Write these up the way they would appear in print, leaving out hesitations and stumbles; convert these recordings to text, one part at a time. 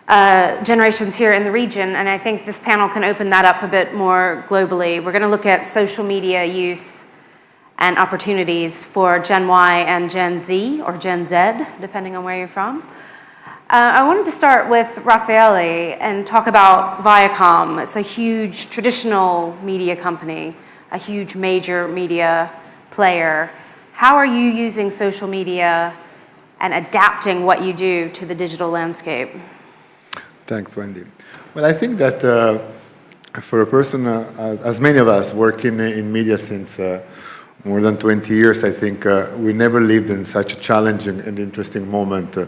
generations here in the region, and I think this panel can open that up a bit more globally. We're going to look at social media use and opportunities for Gen Y and Gen Z, or Gen Z, depending on where you're from. I wanted to start with Raffaele and talk about Viacom. It's a huge traditional media company, a huge major media player. How are you using social media and adapting what you do to the digital landscape? Thanks, Wendy. Well, I think that for a person, as many of us working in media since more than 20 years, I think we never lived in such a challenging and interesting moment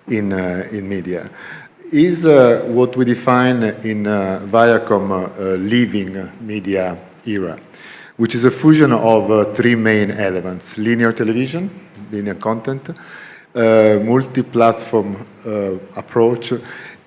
in media. Is what we define in Viacom living media era, which is a fusion of three main elements: linear television, linear content, multi-platform approach,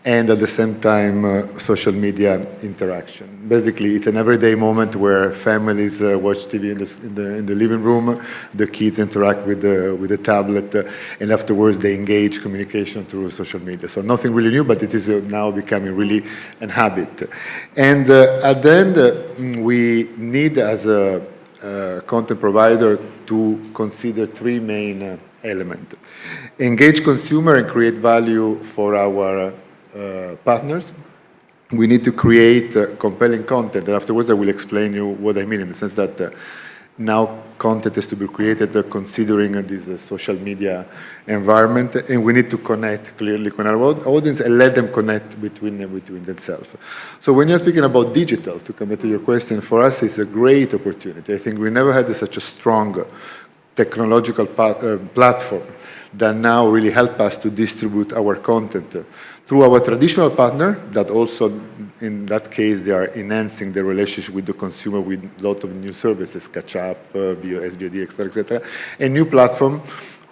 and at the same time social media interaction. Basically, it's an everyday moment where families watch TV in the living room, the kids interact with the tablet, and afterwards they engage communication through social media. So nothing really new, but it is now becoming really a habit. And at the end, we need, as a content provider, to consider three main elements: engage consumer and create value for our partners. We need to create compelling content, and afterwards I will explain you what I mean, in the sense that now content is to be created considering this social media environment, and we need to connect clearly with our audience and let them connect between themselves. So when you're speaking about digital, to come back to your question, for us it's a great opportunity. I think we never had such a strong technological platform that now really help us to distribute our content through our traditional partner, that also, in that case, they are enhancing the relationship with the consumer with a lot of new services, catch up, SVOD, etc., and new platform,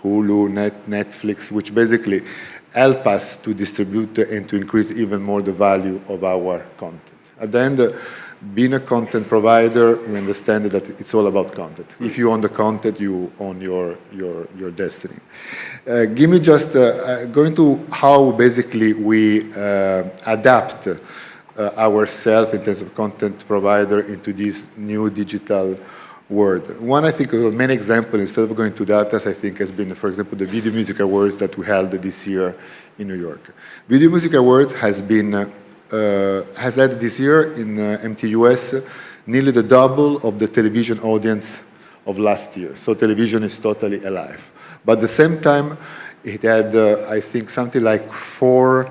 Hulu, Netflix, which basically help us to distribute and to increase even more the value of our content. At the end, being a content provider, we understand that it's all about content. If you own the content, you own your destiny. Give me just going to how basically we adapt ourselves in terms of content provider into this new digital world. One, I think, of many examples, instead of going to that, as I think has been, for example, the Video Music Awards that we held this year in New York. Video Music Awards has had this year in MTUS nearly the double of the television audience of last year. So television is totally alive. But at the same time, it had, I think, something like 4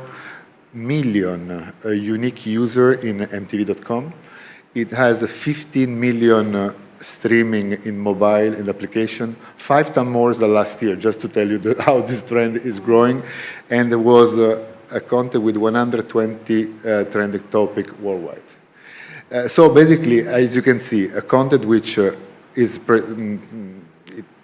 million unique users in MTV.com. It has 15 million streaming in mobile and application, 5 times more than last year, just to tell you how this trend is growing. And there was a content with 120 trending topic worldwide. So basically, as you can see, a content which is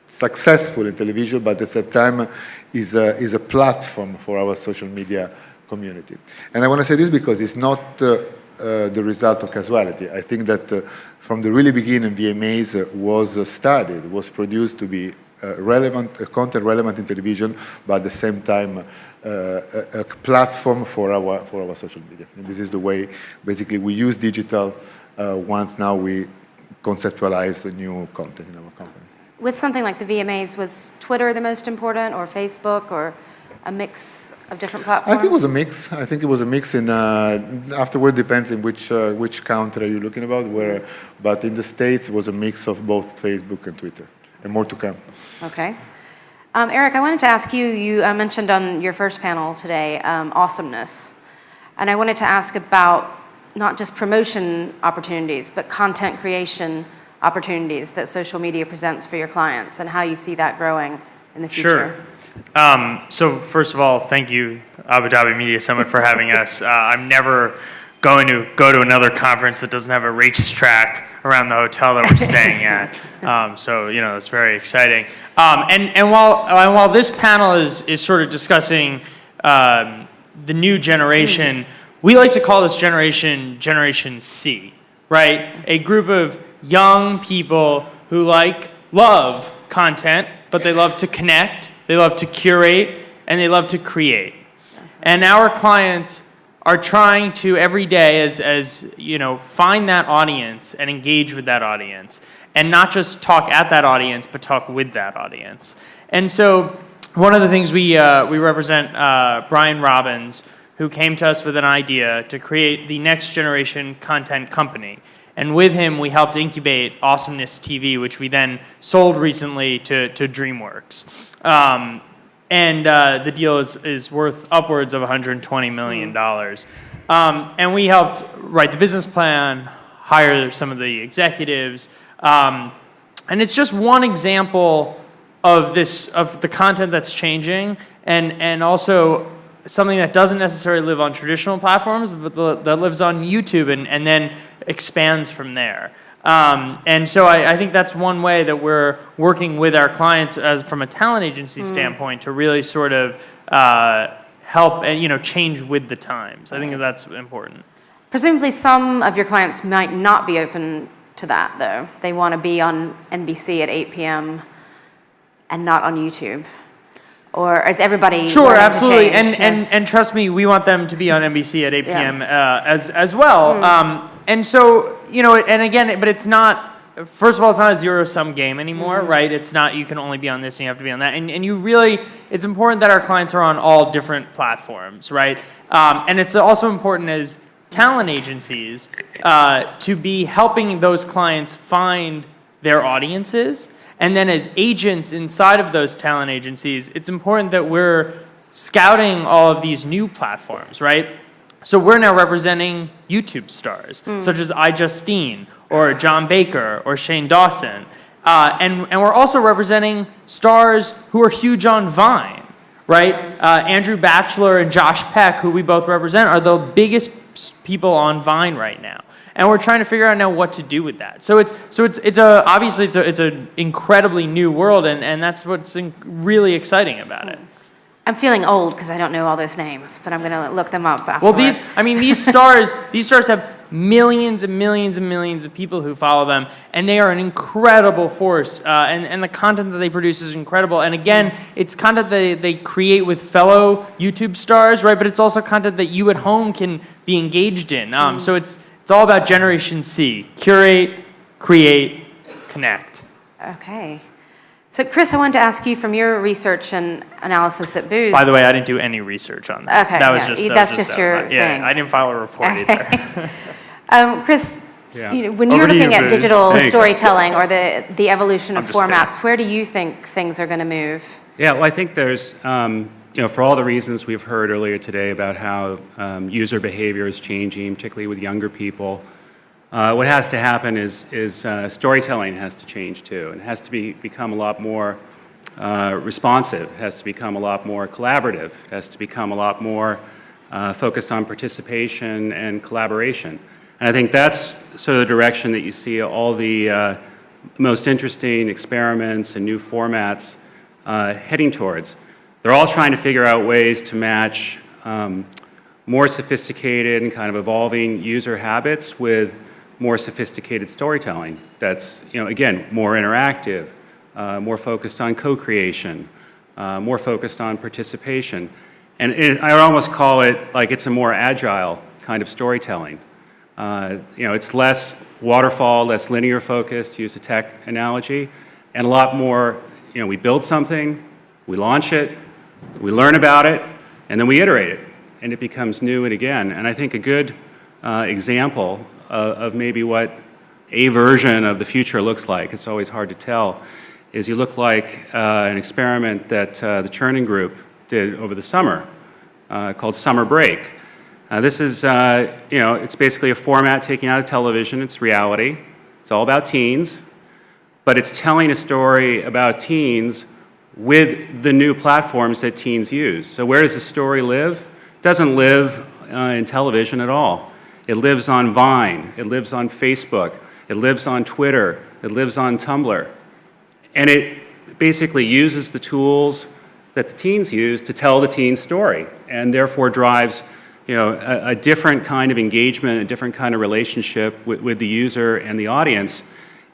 successful in television, but at the same time is a platform for our social media community. And I want to say this because it's not the result of casualty. I think that from the really beginning, VMAs was produced to be content relevant in television, but at the same time a platform for our social media. And this is the way basically we use digital once now we conceptualize a new content in our company. With something like the VMAs, was Twitter the most important, or Facebook, or a mix of different platforms? I think it was a mix. In afterward depends in which country you're looking about. But in the States, it was a mix of both Facebook and Twitter, and more to come. Okay. Eric, I wanted to ask you. You mentioned on your first panel today awesomeness, and I wanted to ask about not just promotion opportunities, but content creation opportunities that social media presents for your clients, and how you see that growing in the future. Sure. So first of all, thank you, Abu Dhabi Media Summit, for having us. I'm never going to go to another conference that doesn't have a racetrack around the hotel that we're staying at. So, it's very exciting. And while this panel is sort of discussing the new generation, we like to call this Generation C, right? A group of young people who love content, but they love to connect, they love to curate, and they love to create. And our clients are trying to every day as you know, find that audience and engage with that audience, and not just talk at that audience, but talk with that audience. And so one of the things we represent Brian Robbins, who came to us with an idea to create the next generation content company. And with him, we helped incubate Awesomeness TV, which we then sold recently to DreamWorks. And the deal is worth upwards of $120 million. And we helped write the business plan, hire some of the executives. And it's just one example of the content that's changing, and also something that doesn't necessarily live on traditional platforms, but that lives on YouTube and then expands from there. And so I think that's one way that we're working with our clients from a talent agency standpoint to really sort of help and change with the times. I think that's important. Presumably some of your clients might not be open to that, though. They want to be on NBC at 8 p.m. and not on YouTube. Or is everybody Sure, willing absolutely, to change? and trust me, we want them to be on NBC at 8 p.m. As well. And so and again, but it's not. First of all, it's not a zero-sum game anymore, right? It's not you can only be on this and you have to be on that. And you really, it's important that our clients are on all different platforms, right? And it's also important as talent agencies to be helping those clients find their audiences. And then as agents inside of those talent agencies, it's important that we're scouting all of these new platforms, right? So we're now representing YouTube stars, such as iJustine, or John Baker, or Shane Dawson. And we're also representing stars who are huge on Vine, right? Andrew Batchelor and Josh Peck, who we both represent, are the biggest people on Vine right now. And we're trying to figure out now what to do with that. So it's obviously it's an incredibly new world, and that's what's really exciting about it. I'm feeling old because I don't know all those names, but I'm going to look them up afterwards. Well, these stars have millions and millions and millions of people who follow them, and they are an incredible force, and the content that they produce is incredible. And again, it's content that they create with fellow YouTube stars, right? But it's also content that you at home can be engaged in. So it's all about Generation C. Curate, create, connect. Okay. So, Chris, I wanted to ask you from your research and analysis at Booz. By the way, I didn't do any research on that. Okay, that was yeah, just that's your Yeah, thing. I didn't file a report either. Chris, Yeah. when Over you're to looking you, at Booz. digital Thanks. storytelling or the evolution of I'm just kidding. formats, where do you think things are going to move? Yeah, well, I think there's, for all the reasons we've heard earlier today about how user behavior is changing, particularly with younger people, what has to happen is storytelling has to change too. And it has to become a lot more responsive. It has to become a lot more collaborative. It has to become a lot more focused on participation and collaboration. And I think that's sort of the direction that you see all the most interesting experiments and new formats heading towards. They're all trying to figure out ways to match more sophisticated and kind of evolving user habits with more sophisticated storytelling that's, again, more interactive, more focused on co-creation, more focused on participation. And I would almost call it like it's a more agile kind of storytelling. It's less waterfall, less linear focused, to use a tech analogy, and a lot more, we build something, we launch it, we learn about it, and then we iterate it, and it becomes new and again. And I think a good example of maybe what a version of the future looks like, it's always hard to tell, is you look like an experiment that the Chernin Group did over the summer called Summer Break. This is, it's basically a format taken out of television. It's reality. It's all about teens, but it's telling a story about teens with the new platforms that teens use. So where does the story live? It doesn't live in television at all. It lives on Vine. It lives on Facebook. It lives on Twitter. It lives on Tumblr. And it basically uses the tools that the teens use to tell the teen story, and therefore drives a different kind of engagement, a different kind of relationship with the user and the audience.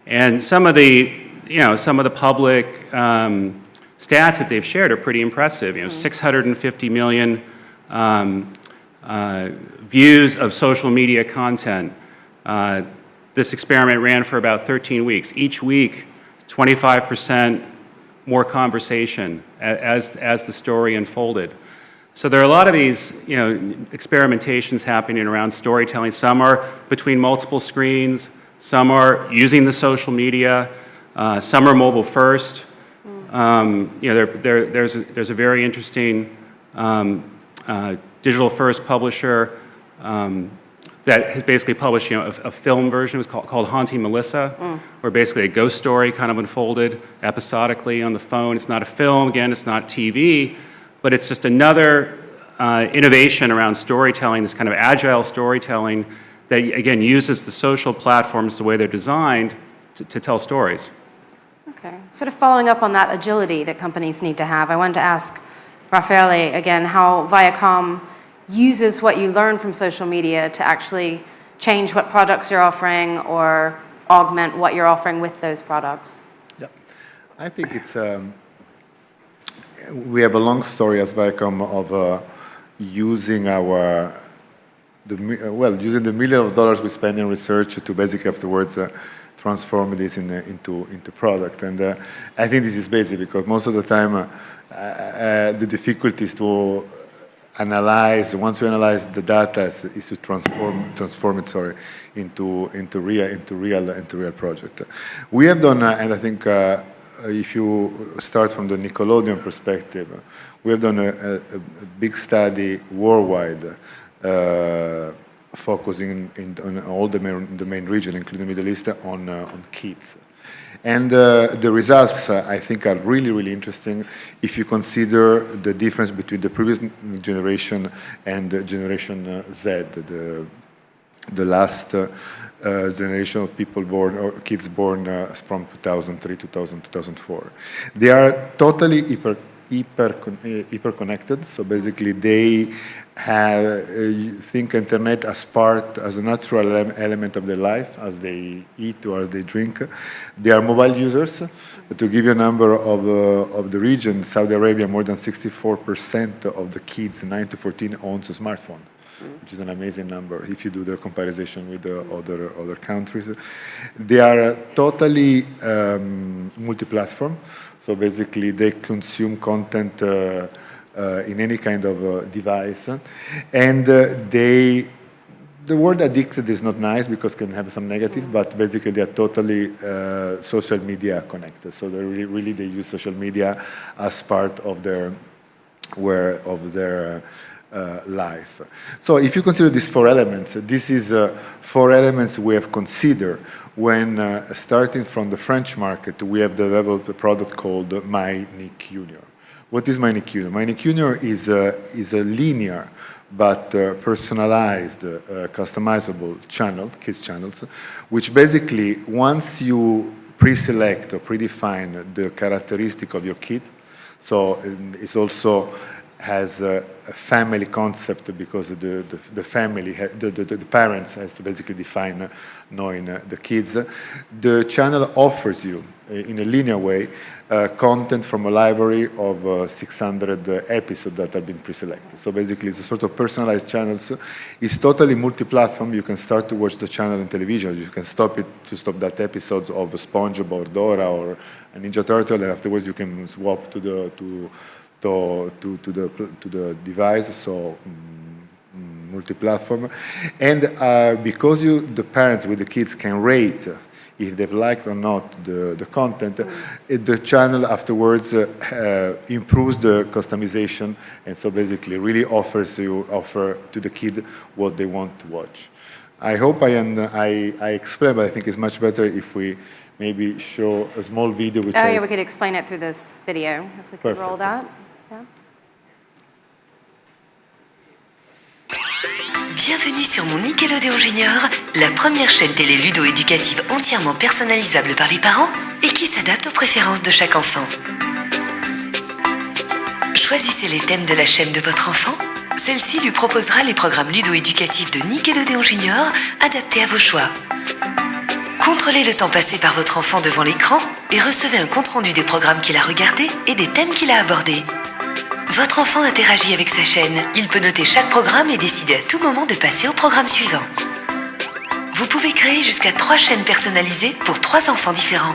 And some of the public stats that they've shared are pretty impressive. 650 million views of social media content. This experiment ran for about 13 weeks. Each week, 25% more conversation as the story unfolded. So there are a lot of these, experimentations happening around storytelling. Some are between multiple screens. Some are using the social media. Some are mobile first. There's a very interesting digital first publisher that has basically published a film version. It was called Haunting Melissa, where basically a ghost story kind of unfolded episodically on the phone. It's not a film, again, it's not TV, but it's just another innovation around storytelling, this kind of agile storytelling that, again, uses the social platforms the way they're designed to tell stories. Okay, sort of following up on that agility that companies need to have, I wanted to ask Raffaele again how Viacom uses what you learn from social media to actually change what products you're offering or augment what you're offering with those products. Yeah, I think it's we have a long story as Viacom of using using the millions of dollars we spend in research to basically afterwards transform this into product. And I think this is basic because most of the time the difficulty is to analyze. Once we analyze the data, is to transform it into real project. We have done, and I think if you start from the Nickelodeon perspective, we have done a big study worldwide. Focusing on all the main region, including the Middle East, on kids. And the results, I think, are really, really interesting if you consider the difference between the previous generation and Generation Z, the last generation of people born, or kids born from 2003, 2000, 2004. They are totally hyper connected, so basically they think internet as a natural element of their life, as they eat or as they drink. They are mobile users. To give you a number of the region, Saudi Arabia, more than 64% of the kids 9 to 14 owns a smartphone, which is an amazing number if you do the comparison with the other countries. They are totally multi-platform. So basically, they consume content in any kind of device. And the word addicted is not nice because it can have some negative, but basically they are totally social media connected. So they really they use social media as part of their life. So if you consider these four elements, this is four elements we have considered when starting from the French market, we have developed a product called My Nick Junior. What is My Nick Junior? My Nick Junior is a linear but personalized, customizable channel, kids channels, which basically once you pre-select or predefine the characteristic of your kid, so it's also has a family concept because the family, the parents has to basically define knowing the kids. The channel offers you, in a linear way, content from a library of 600 episodes that have been pre-selected. So basically it's a sort of personalized channels. It's totally multi-platform. You can start to watch the channel on television. You can stop that episodes of SpongeBob or Dora or a Ninja Turtle, and afterwards you can swap to the device, so multi-platform. And because the parents with the kids can rate if they've liked or not the content, the channel afterwards improves the customization, and so basically really offer to the kid what they want to watch. I hope I explained, but I think it's much better if we maybe show a small video. Which yeah, we could explain it through this video, if we could roll that. Yeah. Bienvenue sur mon Nickelodeon Junior, la première chaîne télé ludo-éducative entièrement personnalisable par les parents et qui s'adapte aux préférences de chaque enfant. Choisissez les thèmes de la chaîne de votre enfant. Celle-ci lui proposera les programmes ludo-éducatifs de Nickelodeon Junior adaptés à vos choix. Contrôlez le temps passé par votre enfant devant l'écran et recevez un compte-rendu des programmes qu'il a regardés et des thèmes qu'il a abordés. votre enfant interagit avec sa chaîne. Il peut noter chaque programme et décider à tout moment de passer au programme suivant. Vous pouvez créer jusqu'à 3 chaînes personnalisées pour 3 enfants différents.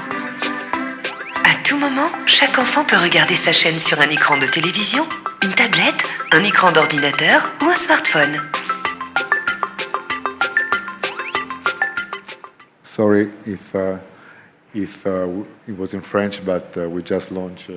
À tout moment, chaque enfant peut regarder sa chaîne sur un écran de télévision, une tablette, un écran d'ordinateur ou un smartphone. Sorry if it was in French, but we just launched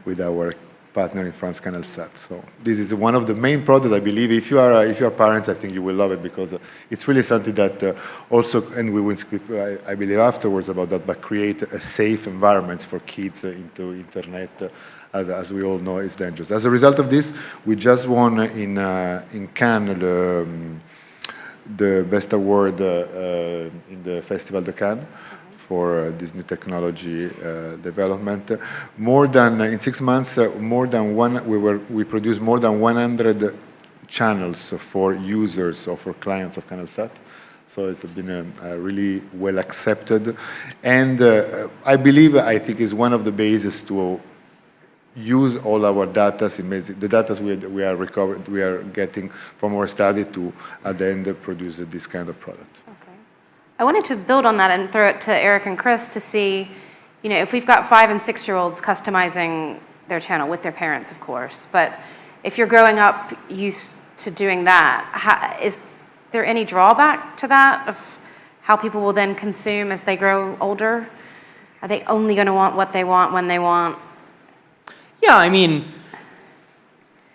with our partner in France, CanalSat. So this is one of the main products, I believe. If you are parents, I think you will love it because it's really something that also, and we will speak, I believe, afterwards about that, but create a safe environment for kids into internet. As we all know, it's dangerous. As a result of this, we just won in Cannes the best award in the Festival de Cannes for this new technology development. In 6 months, we produced more than 100 channels for users or for clients of CanalSat. So it's been really well accepted, and I think is one of the bases to use all our data, the data we are getting from our study to at the end produce this kind of product. Okay. I wanted to build on that and throw it to Eric and Chris to see, if we've got 5- and 6-year-olds customizing their channel with their parents, of course, but if you're growing up used to doing that, is there any drawback to that of how people will then consume as they grow older? Are they only going to want what they want when they want? Yeah,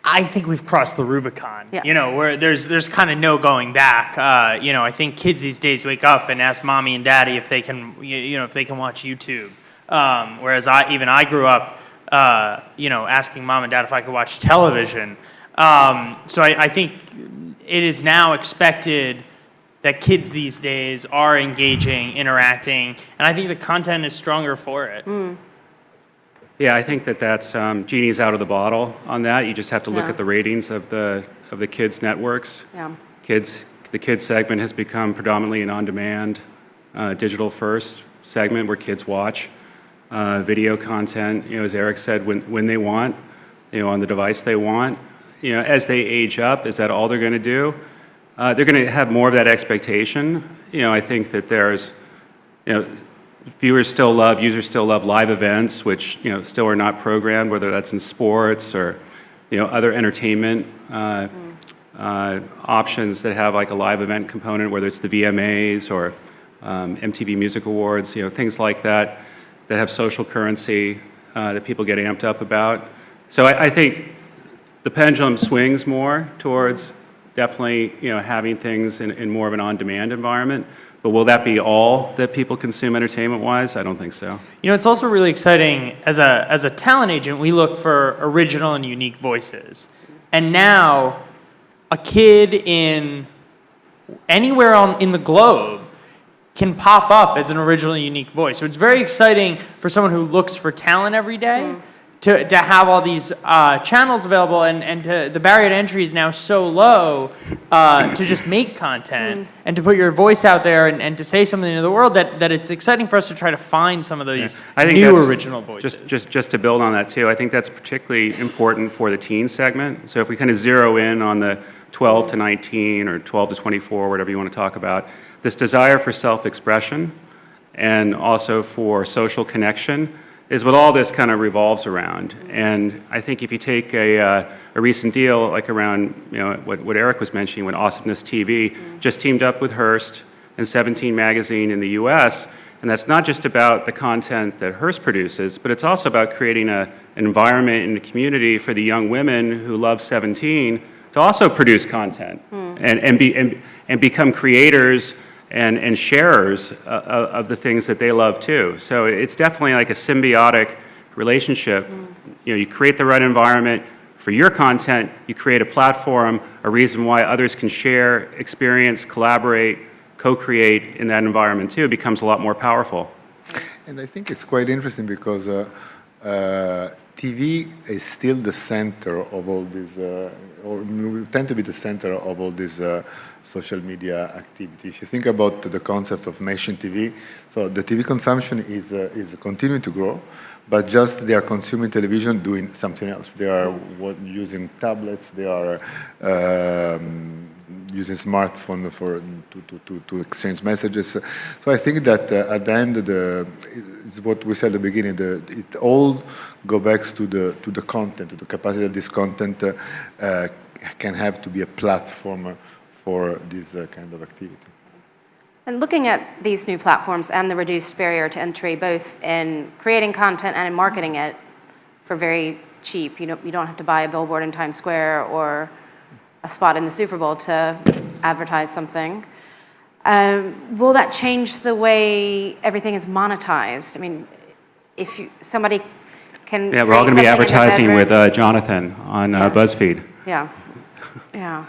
I think we've crossed the Rubicon. Yeah. Where there's kind of no going back. I think kids these days wake up and ask mommy and daddy if they can, if they can watch YouTube. Whereas I grew up, asking mom and dad if I could watch television. So I think it is now expected that kids these days are engaging, interacting, and I think the content is stronger for it. Yeah, I think that's genie's out of the bottle on that. You just have to look Yeah. at the ratings of the kids networks. Yeah. The kids segment has become predominantly an on-demand, digital-first segment where kids watch video content. As Eric said, when they want, on the device they want. As they age up, is that all they're going to do? They're going to have more of that expectation. I think that there's, users still love live events, which still are not programmed, whether that's in sports or other entertainment options that have like a live event component, whether it's the VMAs or MTV Music Awards, things like that have social currency that people get amped up about. So I think the pendulum swings more towards definitely having things in more of an on-demand environment. But will that be all that people consume entertainment-wise? I don't think so. It's also really exciting, as a talent agent, we look for original and unique voices. And now, a kid anywhere in the globe can pop up as an original and unique voice. So it's very exciting for someone who looks for talent every day to have all these channels available, and the barrier to entry is now so low to just make content and to put your voice out there and to say something to the world that it's exciting for us to try to find some of these new original voices. Just to build on that too, I think that's particularly important for the teen segment. So if we kind of zero in on the 12 to 19 or 12 to 24, whatever you want to talk about, this desire for self-expression and also for social connection is what all this kind of revolves around. And I think if you take a recent deal like around what Eric was mentioning when Awesomeness TV just teamed up with Hearst and 17 Magazine in the US, and that's not just about the content that Hearst produces, but it's also about creating an environment and a community for the young women who love 17 to also produce content and become creators and sharers of the things that they love too. So it's definitely like a symbiotic relationship. You create the right environment for your content, you create a platform, a reason why others can share, experience, collaborate, co-create in that environment too. It becomes a lot more powerful. And I think it's quite interesting because TV is still the center of all these, or tend to be the center of all these social media activity. If you think about the concept of machine TV, so the TV consumption is continuing to grow, but just they are consuming television doing something else. They are using tablets, they are using smartphone to exchange messages. So I think that at the end, it's what we said at the beginning, it all go back to the content, to the capacity that this content can have to be a platform for this kind of activity. And looking at these new platforms and the reduced barrier to entry, both in creating content and in marketing it for very cheap, you don't have to buy a billboard in Times Square or a spot in the Super Bowl to advertise something. Will that change the way everything is monetized? I mean, if somebody can Yeah, we're all going to be advertising with Jonathan on BuzzFeed. Yeah, yeah.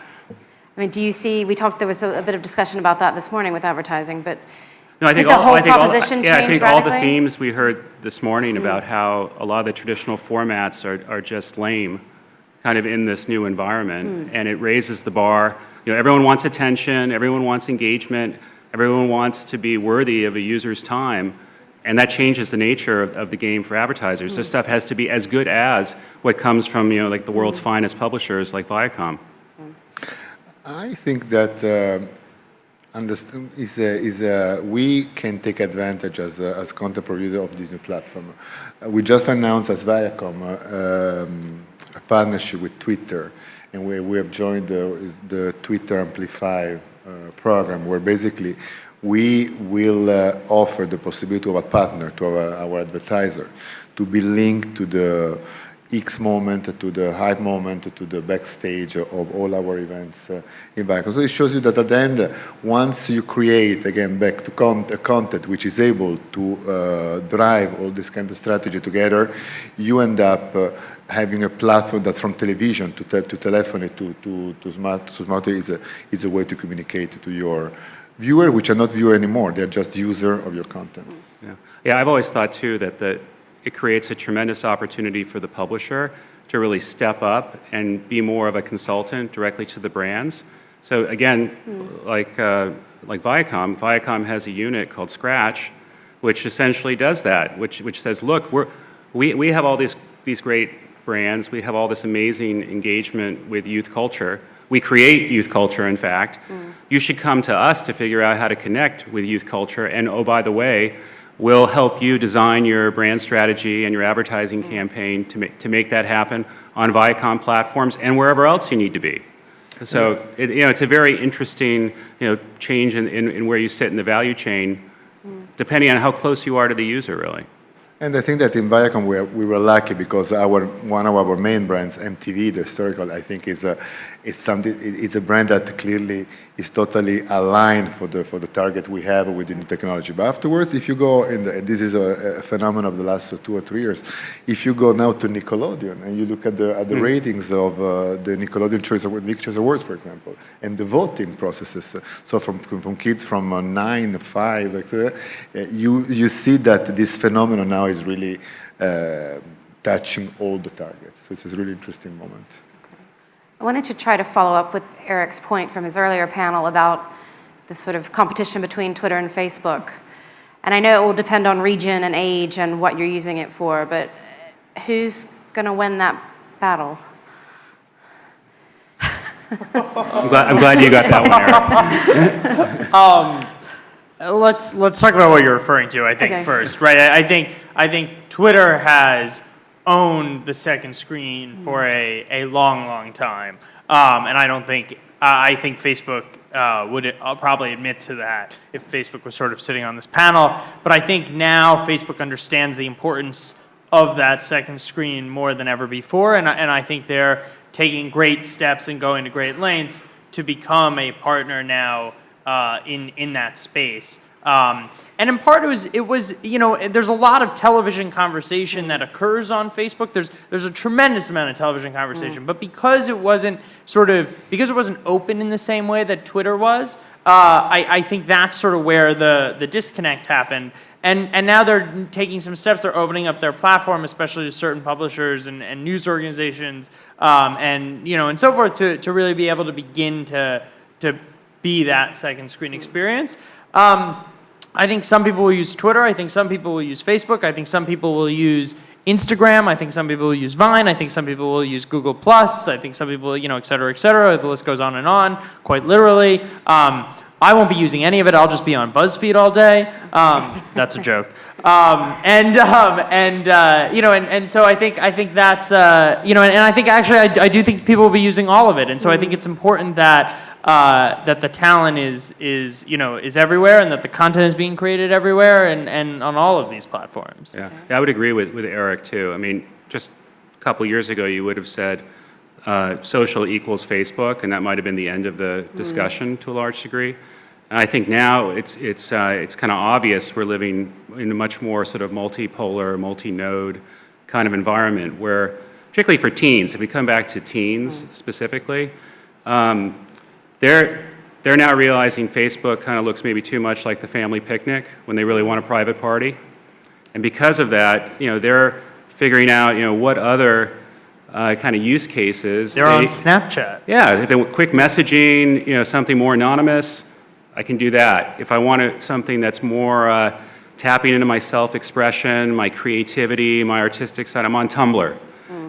I mean, do you see, there was a bit of discussion about that this morning with advertising, but no, I think the whole proposition change I think radically? all the themes we heard this morning about how a lot of the traditional formats are just lame, kind of in this new environment, and it raises the bar. Everyone wants attention, everyone wants engagement, everyone wants to be worthy of a user's time, and that changes the nature of the game for advertisers. This stuff has to be as good as what comes from like the world's finest publishers like Viacom. I think that we can take advantage as content producer of this new platform. We just announced as Viacom a partnership with Twitter, and we have joined the Twitter Amplify program, where basically we will offer the possibility of a partner to our advertiser to be linked to the X moment, to the hype moment, to the backstage of all our events in Viacom. So it shows you that at the end, once you create, again, back to content which is able to drive all this kind of strategy together, you end up having a platform that from television to telephony to smart is a way to communicate to your viewer, which are not viewer anymore. They're just user of your content. Yeah, I've always thought, too, that it creates a tremendous opportunity for the publisher to really step up and be more of a consultant directly to the brands. So again, like Viacom has a unit called Scratch, which essentially does that, which says, look, we have all these great brands, we have all this amazing engagement with youth culture. We create youth culture, in fact. You should come to us to figure out how to connect with youth culture, and oh, by the way, we'll help you design your brand strategy and your advertising campaign to make that happen on Viacom platforms and wherever else you need to be. So it's a very interesting change in where you sit in the value chain, depending on how close you are to the user, really. And I think that in Viacom we were lucky because one of our main brands, MTV, the historical, I think it's a brand that clearly is totally aligned for the target we have within the technology. But afterwards, if you go and this is a phenomenon of the last 2 or 3 years, if you go now to Nickelodeon and you look at the ratings of the Nickelodeon Choice Awards, for example, and the voting processes, so from kids from 9, 5, etc., you see that this phenomenon now is really touching all the targets. So it's a really interesting moment. I wanted to try to follow up with Eric's point from his earlier panel about the sort of competition between Twitter and Facebook. And I know it will depend on region and age and what you're using it for, but who's going to win that battle? I'm glad you got that one, Eric. Let's talk about what you're referring to, I think, first, right? I think Twitter has owned the second screen for a long time, and I think Facebook would probably admit to that if Facebook was sort of sitting on this panel. But I think now Facebook understands the importance of that second screen more than ever before, and I think they're taking great steps and going to great lengths to become a partner now in that space. And in part, it was there's a lot of television conversation that occurs on Facebook. There's a tremendous amount of television conversation, but because it wasn't open in the same way that Twitter was, I think that's sort of where the disconnect happened. And now they're taking some steps. They're opening up their platform, especially to certain publishers and news organizations, and so forth, to really be able to begin to be that second screen experience. I think some people will use Twitter. I think some people will use Facebook. I think some people will use Instagram. I think some people will use Vine. I think some people will use Google Plus. I think some people, you know, et cetera, et cetera. The list goes on and on, quite literally. I won't be using any of it. I'll just be on BuzzFeed all day. That's a joke. You know, and so I think that's, you know, and I think actually I do think people will be using all of it. And so I think it's important that that the talent is you know, is everywhere, and that the content is being created everywhere and on all of these platforms. Yeah, I would agree with Eric too. I mean, just a couple years ago, you would have said social equals Facebook, and that might have been the end of the discussion to a large degree. And I think now it's kind of obvious we're living in a much more sort of multipolar, multi-node kind of environment where, particularly for teens, if we come back to teens specifically, they're now realizing Facebook kind of looks maybe too much like the family picnic when they really want a private party. And because of that, you know, they're figuring out, you know, what other kind of use cases. They're on Snapchat. Yeah, if they want quick messaging, you know, something more anonymous, I can do that. If I want something that's more tapping into my self-expression, my creativity, my artistic side, I'm on Tumblr.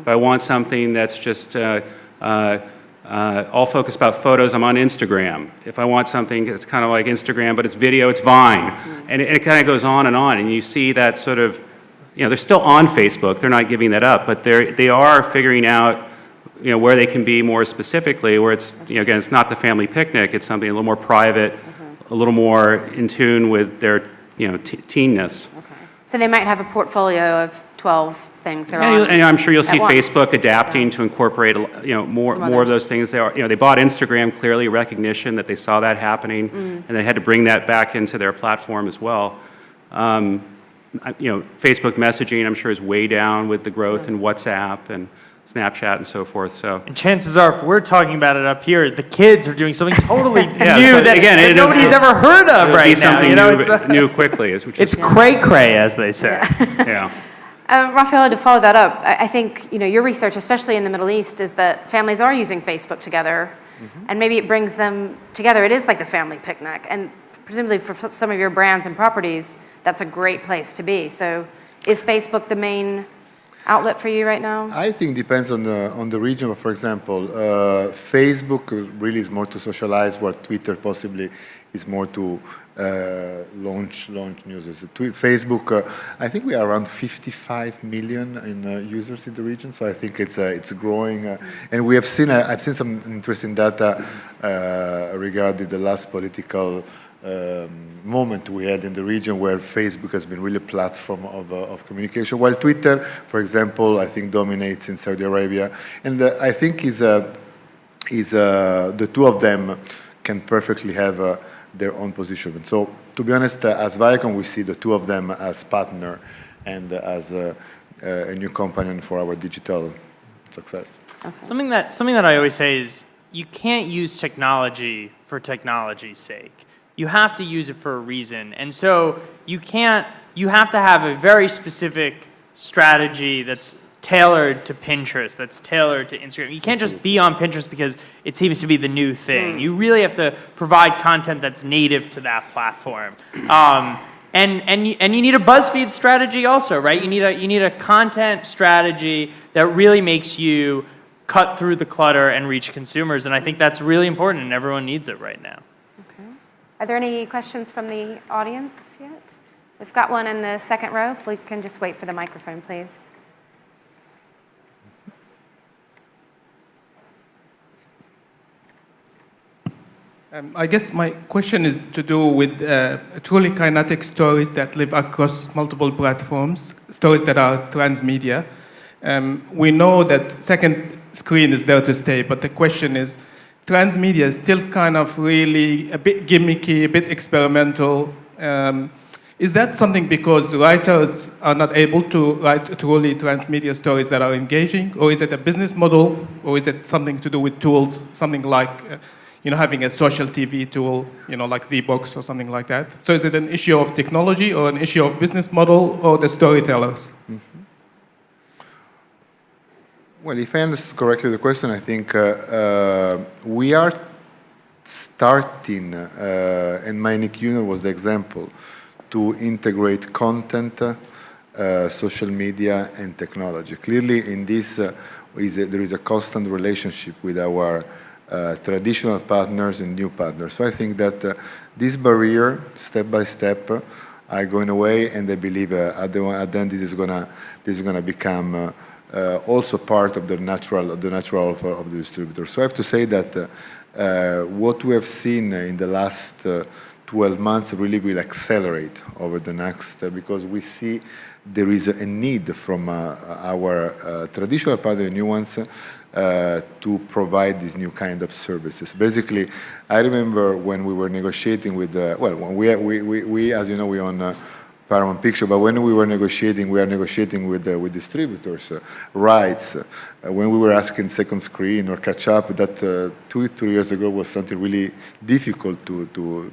If I want something that's just all focused about photos, I'm on Instagram. If I want something that's kind of like Instagram, but it's video, it's Vine. And it kind of goes on, and you see that sort of, you know, they're still on Facebook, they're not giving that up, but they are figuring out, you know, where they can be more specifically, where it's, you know, again, it's not the family picnic, it's something a little more private, a little more in tune with their, you know, teenness. Okay. So they might have a portfolio of 12 things they're Yeah, on. and I'm sure you'll see once. Facebook adapting to incorporate, you know, more of those things. They are, you know, they bought Instagram, clearly recognition that they saw that happening, and they had to bring that back into their platform as well. You know, Facebook messaging, I'm sure, is way down with the growth in WhatsApp and Snapchat and so forth. So, And chances are, if we're talking about it up here, the kids are doing something totally new but that, again, that nobody's ever heard of it'll right be now. something You know, new, it's new quickly. Which it's is, cray-cray, as they say. yeah. Raffaele, to follow that up, I think, you know, your research, especially in the Middle East, is that families are using Facebook together, and maybe it brings them together. It is like the family picnic, and presumably for some of your brands and properties, that's a great place to be. So is Facebook the main outlet for you right now? I think depends on the region. But for example, Facebook really is more to socialize, while Twitter possibly is more to launch news. Facebook, I think we are around 55 million in users in the region, so I think it's growing. And we have seen I've seen some interesting data regarding the last political moment we had in the region, where Facebook has been really a platform of communication, while Twitter, for example, I think dominates in Saudi Arabia. And I think the two of them can perfectly have their own position. So to be honest, as Viacom, we see the two of them as partner and as a new companion for our digital success. Okay. Something that I always say is, you can't use technology for technology's sake. You have to use it for a reason. And so you have to have a very specific strategy that's tailored to Pinterest, that's tailored to Instagram. You can't just be on Pinterest because it seems to be the new thing. You really have to provide content that's native to that platform. And you need a BuzzFeed strategy also, right? You need a content strategy that really makes you cut through the clutter and reach consumers. And I think that's really important, and everyone needs it right now. Are there any questions from the audience yet? We've got one in the second row. If we can just wait for the microphone, please. I guess my question is to do with truly kinetic stories that live across multiple platforms, stories that are transmedia. We know that second screen is there to stay, but the question is, transmedia is still kind of really a bit gimmicky, a bit experimental. Is that something because writers are not able to write truly transmedia stories that are engaging, or is it a business model, or is it something to do with tools, something like having a social TV tool, like Zbox or something like that? So is it an issue of technology or an issue of business model or the storytellers? Mm-hmm. Well, if I understood correctly the question, I think we are starting, and my Nick Unor was the example, to integrate content social media and technology. Clearly, in this, there is a constant relationship with our traditional partners and new partners. So I think that this barrier, step by step, are going away, and I believe at the end this is gonna become also part of the natural offer of the distributor. So I have to say that what we have seen in the last 12 months really will accelerate over the next, because we see there is a need from our traditional partner, new ones, to provide these new kind of services. Basically, I remember when we were negotiating with, we as you know, we own Paramount Picture, but when we are negotiating with distributors, rights. When we were asking second screen or catch up, that 2 years ago was something really difficult to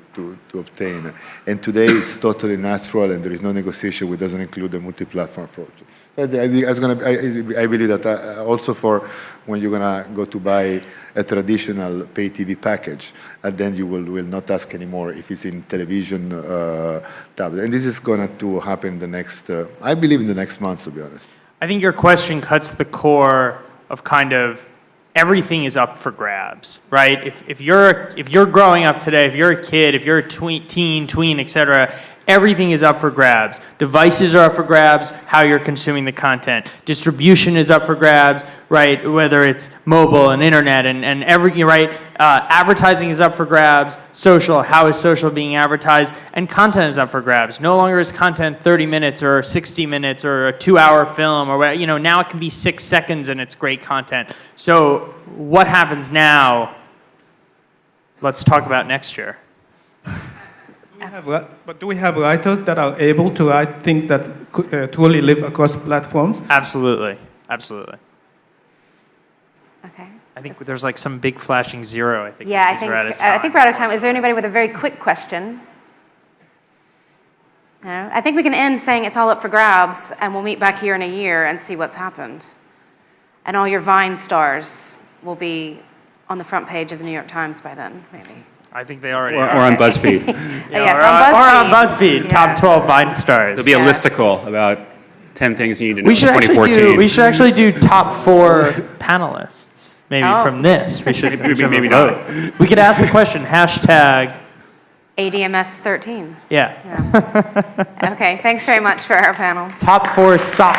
obtain. And today it's totally natural, and there is no negotiation which doesn't include a multi-platform approach. So I believe that also for when you're gonna go to buy a traditional pay TV package, and then you will not ask anymore if it's in television, tablet. And this is going to happen in the next, I believe in the next months, to be honest. I think your question cuts the core of kind of everything is up for grabs, right? If you're growing up today, if you're a kid, if you're a teen, tween, etc., everything is up for grabs. Devices are up for grabs, how you're consuming the content. Distribution is up for grabs, right? Whether it's mobile and internet and every, right? Advertising is up for grabs. Social, how is social being advertised? And content is up for grabs. No longer is content 30 minutes or 60 minutes or a 2-hour film or whatever. You know, now it can be 6 seconds and it's great content. So what happens now? Let's talk about next year. But do we have writers that are able to write things that truly live across platforms? Absolutely, absolutely. Okay. I think there's like some big flashing zero. I think. Yeah, I think we're out of time. Is there anybody with a very quick question? No? I think we can end saying it's all up for grabs, and we'll meet back here in a year and see what's happened. And all your Vine stars will be on the front page of the New York Times by then, maybe. I think they already Or are. on BuzzFeed. Yes, Or on BuzzFeed, Yeah. top 12 Vine stars. There'll be a Yeah. listicle about 10 things you need to know We in should 2014. actually do top 4 panelists, maybe Oh. from this. We should Maybe vote. We could ask the question, hashtag, ADMS 13. yeah, Okay, thanks very much for our panel. top 4 sock.